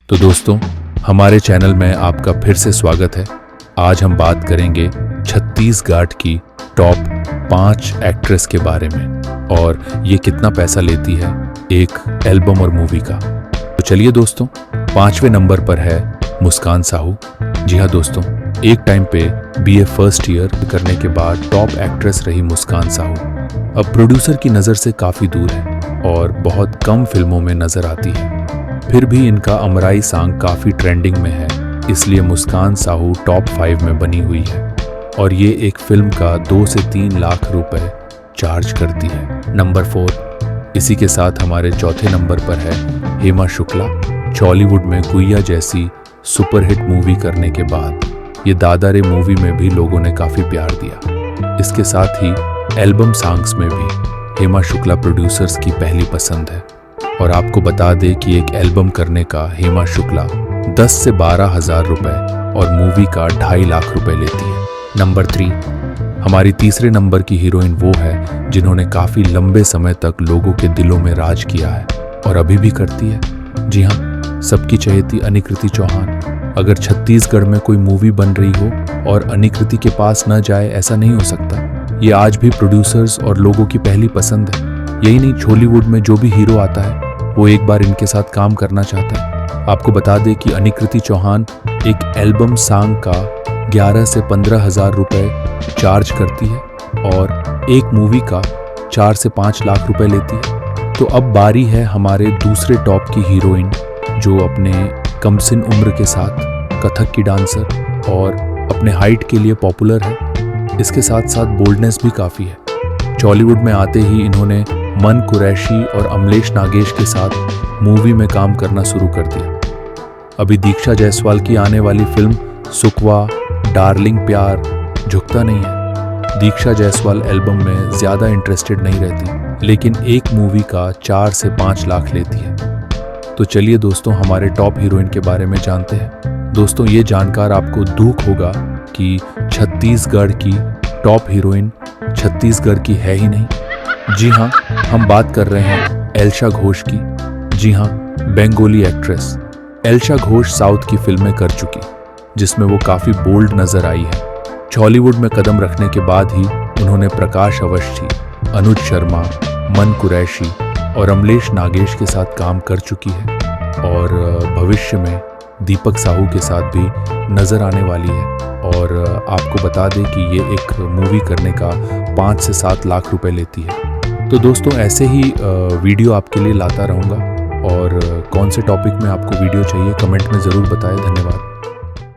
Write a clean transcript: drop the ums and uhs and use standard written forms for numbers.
तो दोस्तों, हमारे चैनल में आपका फिर से स्वागत है। आज हम बात करेंगे छत्तीसगढ़ की टॉप 5 एक्ट्रेस के बारे में और ये कितना पैसा लेती है एक एल्बम और मूवी का। तो चलिए दोस्तों, 5वें नंबर पर है मुस्कान साहू। जी हाँ दोस्तों, एक टाइम पे बीए फर्स्ट ईयर करने के बाद टॉप एक्ट्रेस रही मुस्कान साहू। अब प्रोड्यूसर की नज़र से काफ़ी दूर है और बहुत कम फिल्मों में नज़र आती है। फिर भी इनका अमराई सॉन्ग काफ़ी ट्रेंडिंग में है, इसलिए मुस्कान साहू टॉप 5 में बनी हुई है और ये एक फिल्म का 2 से 3 लाख रुपए चार्ज करती है। नंबर 4, इसी के साथ हमारे चौथे नंबर पर है हेमा शुक्ला। चॉलीवुड में गुइया जैसी सुपरहिट मूवी करने के बाद ये दादा रे मूवी में भी लोगों ने काफ़ी प्यार दिया। इसके साथ ही एल्बम सॉन्ग्स में भी हेमा शुक्ला प्रोड्यूसर्स की पहली पसंद है और आपको बता दें कि एक एल्बम करने का हेमा शुक्ला 10 से 12 हज़ार रुपए और मूवी का 2.5 लाख रुपए लेती है। नंबर 3, हमारी तीसरे नंबर की हीरोइन वो है जिन्होंने काफ़ी लंबे समय तक लोगों के दिलों में राज किया है और अभी भी करती है। जी हाँ, सबकी चहेती अनिकृति चौहान। अगर छत्तीसगढ़ में कोई मूवी बन रही हो और अनिकृति के पास न जाए, ऐसा नहीं हो सकता। ये आज भी प्रोड्यूसर्स और लोगों की पहली पसंद है। यही नहीं, हॉलीवुड में जो भी हीरो आता है वो एक बार इनके साथ काम करना चाहता है। आपको बता दें कि अनिकृति चौहान एक एल्बम सॉन्ग का 11 से 15 हज़ार रुपए चार्ज करती है और एक मूवी का 4 से 5 लाख रुपए लेती है। तो अब बारी है हमारे दूसरे टॉप की हीरोइन, जो अपने कमसिन उम्र के साथ कथक की डांसर और अपने हाइट के लिए पॉपुलर है। इसके साथ साथ बोल्डनेस भी काफ़ी है। चॉलीवुड में आते ही इन्होंने मन कुरैशी और अमलेश नागेश के साथ मूवी में काम करना शुरू कर दिया। अभी दीक्षा जायसवाल की आने वाली फिल्म सुकवा, डार्लिंग प्यार, झुकता नहीं है। दीक्षा जायसवाल एल्बम में ज़्यादा इंटरेस्टेड नहीं रहती, लेकिन एक मूवी का 4 से 5 लाख लेती है। तो चलिए दोस्तों, हमारे टॉप हीरोइन के बारे में जानते हैं। दोस्तों, ये जानकर आपको दुख होगा कि छत्तीसगढ़ की टॉप हीरोइन छत्तीसगढ़ की है ही नहीं। जी हाँ, हम बात कर रहे हैं एल्शा घोष की। जी हाँ, बंगाली एक्ट्रेस एल्शा घोष साउथ की फिल्में कर चुकी, जिसमें वो काफ़ी बोल्ड नज़र आई है। चॉलीवुड में कदम रखने के बाद ही उन्होंने प्रकाश अवस्थी, अनुज शर्मा, मन कुरैशी और अमलेश नागेश के साथ काम कर चुकी है और भविष्य में दीपक साहू के साथ भी नज़र आने वाली है। और आपको बता दें कि ये एक मूवी करने का 5 से 7 लाख रुपए लेती है। तो दोस्तों, ऐसे ही वीडियो आपके लिए लाता रहूँगा और कौन से टॉपिक में आपको वीडियो चाहिए कमेंट में ज़रूर बताएं। धन्यवाद।